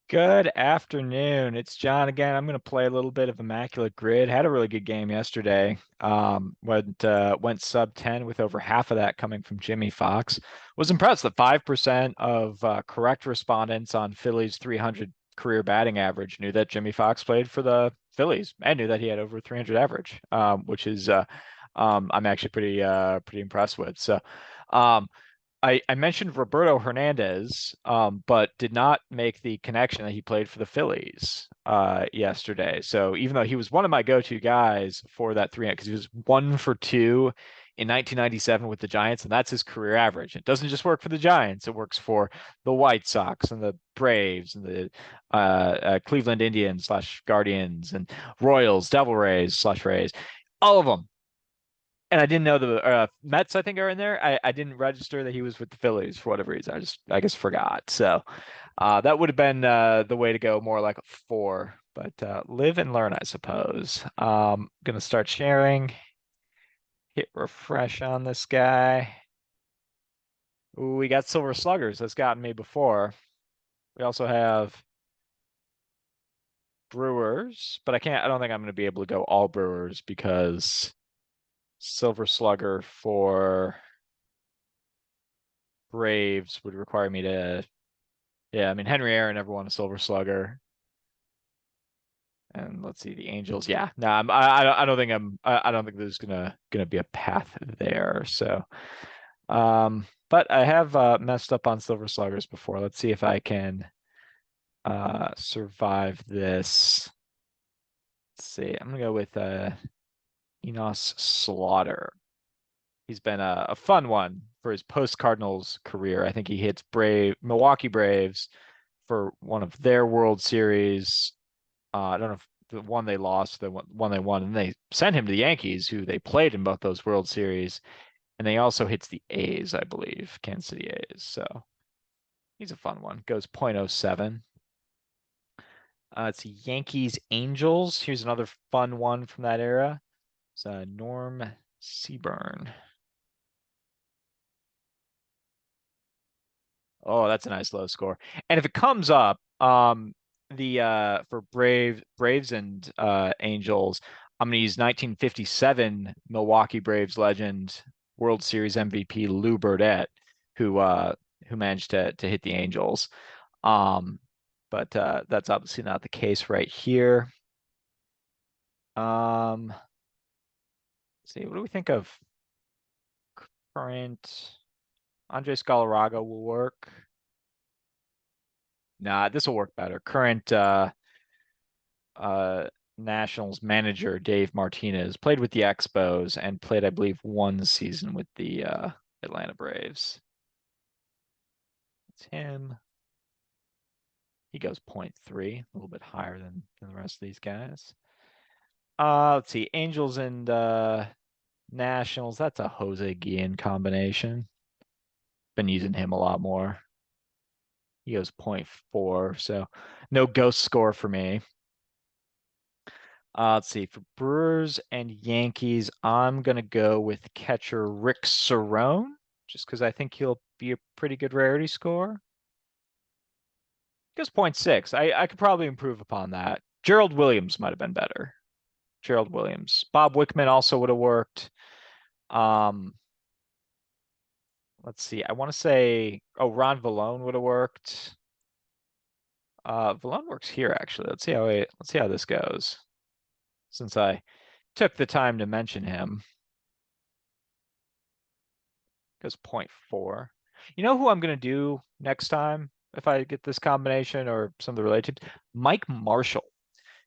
Good afternoon. It's John again. I'm going to play a little bit of Immaculate Grid. Had a really good game yesterday. Went sub 10 with over half of that coming from Jimmy Fox. Was impressed that 5% of correct respondents on Phillies 300 career batting average knew that Jimmy Fox played for the Phillies and knew that he had over 300 average, which is I'm actually pretty impressed with. Um, I mentioned Roberto Hernandez, but did not make the connection that he played for the Phillies yesterday. So even though he was one of my go-to guys for that 300, because he was 1 for 2 in 1997 with the Giants, and that's his career average. It doesn't just work for the Giants; it works for the White Sox and the Braves and the Cleveland Indians slash Guardians and Royals, Devil Rays slash Rays, all of them. And I didn't know the Mets, I think, are in there. I didn't register that he was with the Phillies for whatever reason. I guess forgot. So that would have been the way to go, more like a 4. But live and learn, I suppose. Gonna start sharing. Hit refresh on this guy. Ooh, we got Silver Sluggers. That's gotten me before. We also have Brewers, but I can't. I don't think I'm going to be able to go all Brewers because Silver Slugger for Braves would require me to. Yeah, I mean Henry Aaron never won a Silver Slugger, and let's see the Angels. Yeah, no, I don't think I don't think there's gonna be a path there. So, but I have messed up on Silver Sluggers before. Let's see if I can survive this. Let's see. I'm gonna go with Enos Slaughter. He's been a fun one for his post Cardinals career. I think he hits Milwaukee Braves for one of their World Series. I don't know if the one they lost, the one they won, and they sent him to the Yankees, who they played in both those World Series. And they also hits the A's, I believe, Kansas City A's. So he's a fun one. Goes .07. It's Yankees Angels. Here's another fun one from that era. It's Norm Seaburn. Oh, that's a nice low score. And if it comes up, the for Braves and Angels, I'm gonna use 1957 Milwaukee Braves legend World Series MVP Lou Burdett, who managed to hit the Angels. Um, but that's obviously not the case right here. Let's see, what do we think of current Andres Galarraga will work? Nah, this will work better. Current uh, Nationals manager Dave Martinez played with the Expos and played, I believe, 1 season with the Atlanta Braves. It's him. He goes .3, a little bit higher than the rest of these guys. Let's see, Angels and Nationals. That's a Jose Guillen combination. Been using him a lot more. He goes .4, so no ghost score for me. Let's see. For Brewers and Yankees, I'm going to go with catcher Rick Cerone, just because I think he'll be a pretty good rarity score. Goes .6. I could probably improve upon that. Gerald Williams might have been better. Gerald Williams. Bob Wickman also would have worked. Um, let's see. I want to say, oh, Ron Vallone would have worked. Vallone works here, actually. Let's see how this goes, since I took the time to mention him. Goes .4. You know who I'm going to do next time if I get this combination or some of the related teams? Mike Marshall,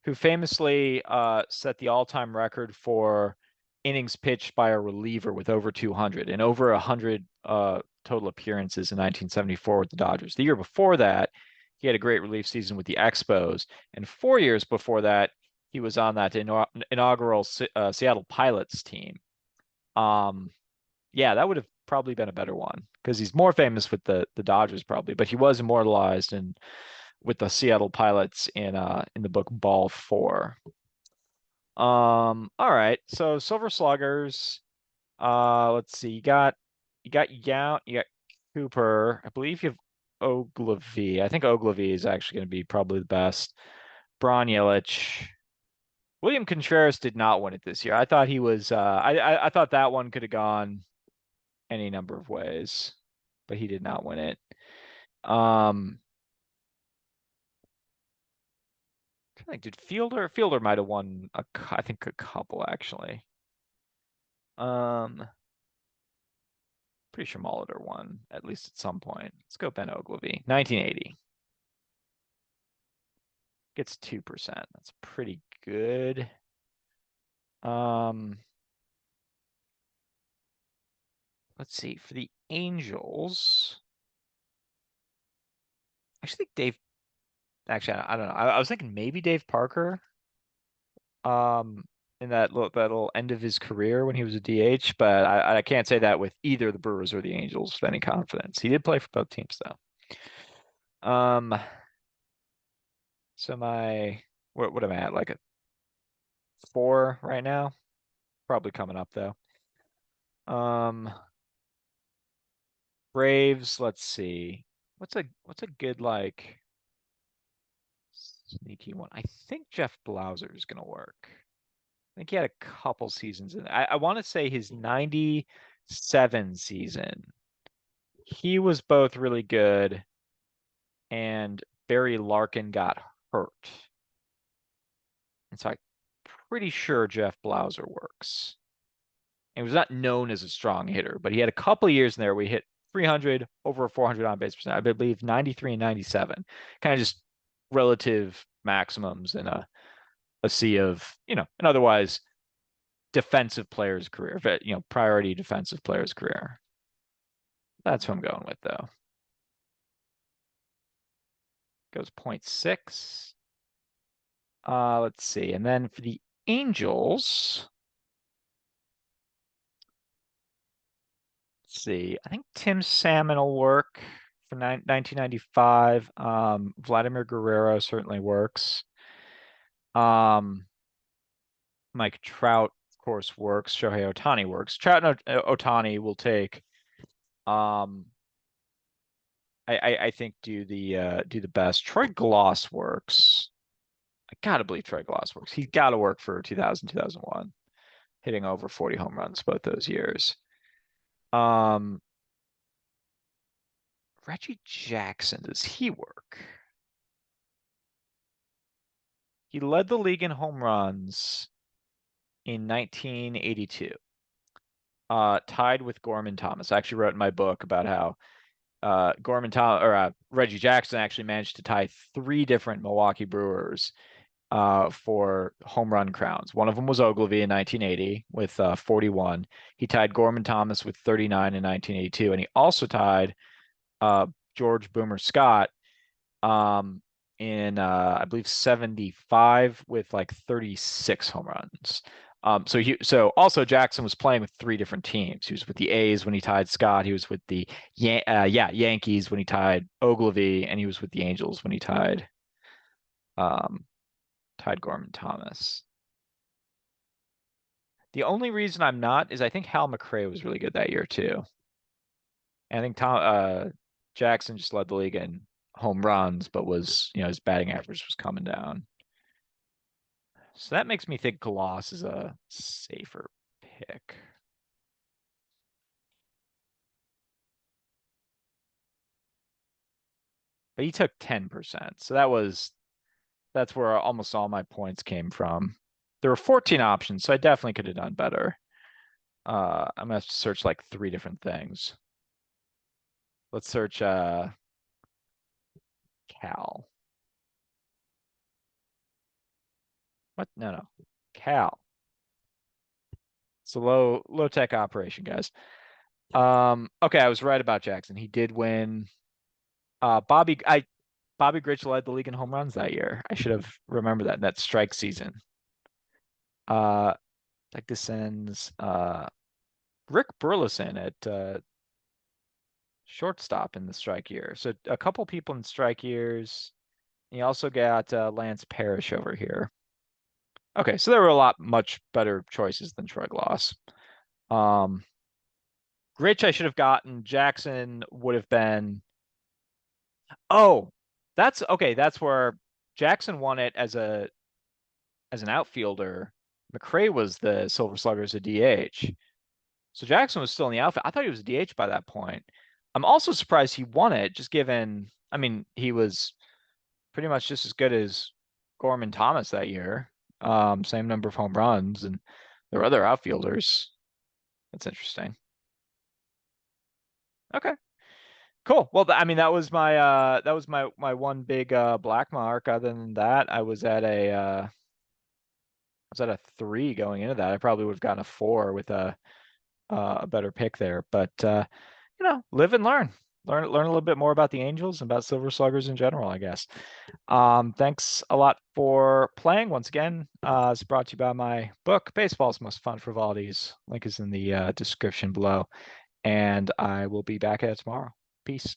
who famously set the all-time record for innings pitched by a reliever with over 200 and over 100 total appearances in 1974 with the Dodgers. The year before that, he had a great relief season with the Expos, and 4 years before that, he was on that inaugural Seattle Pilots team. Um, yeah, that would have probably been a better one because he's more famous with the Dodgers probably, but he was immortalized in with the Seattle Pilots in the book Ball 4. All right. So Silver Sluggers, let's see. You got Yount, you got Cooper. I believe Ogilvy. I think Ogilvy is actually going to be probably the best. Bron Yelich. William Contreras did not win it this year. I thought he was. I thought that one could have gone any number of ways, but he did not win it. Um, I think did Fielder might have won I think a couple actually. Um, pretty sure Molitor won at least at some point. Let's go Ben Ogilvy, 1980. Gets 2%. That's pretty good. Um, let's see. For the Angels, I actually think Dave. Actually, I don't know. I was thinking maybe Dave Parker. Um, in that little end of his career when he was a DH, but I can't say that with either the Brewers or the Angels with any confidence. He did play for both teams though. So what am I at? Like a 4 right now? Probably coming up though. Um, Braves, let's see. What's a good like sneaky one? I think Jeff Blauser is gonna work. I think he had a couple seasons in. I want to say his 97 season. He was both really good, and Barry Larkin got hurt. And so I'm pretty sure Jeff Blauser works. And he was not known as a strong hitter, but he had a couple of years in there where he hit 300, over 400 on base percent. I believe 93 and 97. Kind of just relative maximums in a sea of, an otherwise defensive player's career, but, priority defensive player's career. That's who I'm going with, though. Goes point 0.6. Let's see. And then for the Angels, let's see. I think Tim Salmon will work for 1995. Vladimir Guerrero certainly works. Um, Mike Trout, of course, works. Shohei Ohtani works. Trout and Ohtani will take. Um, I think do the best. Troy Gloss works. I gotta believe Troy Gloss works. He's got to work for 2000, 2001, hitting over 40 home runs both those years. Um, Reggie Jackson, does he work? He led the league in home runs in 1982, tied with Gorman Thomas. I actually wrote in my book about how Reggie Jackson actually managed to tie 3 different Milwaukee Brewers for home run crowns. One of them was Ogilvy in 1980 with 41. He tied Gorman Thomas with 39 in 1982, and he also tied uh, George Boomer Scott um, in I believe 75 with like 36 home runs. So also Jackson was playing with 3 different teams. He was with the A's when he tied Scott. He was with the Yankees when he tied Ogilvy, and he was with the Angels when he um, tied Gorman Thomas. The only reason I'm not is I think Hal McRae was really good that year too. And I think Jackson just led the league in home runs, but was, his batting average was coming down. So that makes me think Gloss is a safer pick. But he took 10%. So that's where almost all my points came from. There were 14 options, so I definitely could have done better. I'm gonna have to search like 3 different things. Let's search Cal. What? No. Cal. It's a low tech operation, guys. Okay, I was right about Jackson. He did win. Bobby Grich led the league in home runs that year. I should have remembered that strike season. Uh, like this ends. Rick Burleson at shortstop in the strike year. So a couple people in strike years. You also got Lance Parrish over here. Okay, so there were a lot much better choices than Troy Gloss. Um, Grich I should have gotten. Jackson would have been Oh, that's okay. That's where Jackson won it as an outfielder. McRae was the Silver Slugger as a DH. So Jackson was still in the outfield. I thought he was a DH by that point. I'm also surprised he won it, just given, I mean, he was pretty much just as good as Gorman Thomas that year. Same number of home runs, and there were other outfielders. That's interesting. Okay, cool. Well, I mean, that was my one big black mark. Other than that, I was at a 3 going into that. I probably would have gotten a 4 with a better pick there. But live and learn. Learn a little bit more about the Angels and about Silver Sluggers in general, I guess. Thanks a lot for playing once again. It's brought to you by my book, Baseball's Most Fun Frivolities. Link is in the description below. And I will be back at it tomorrow. Peace.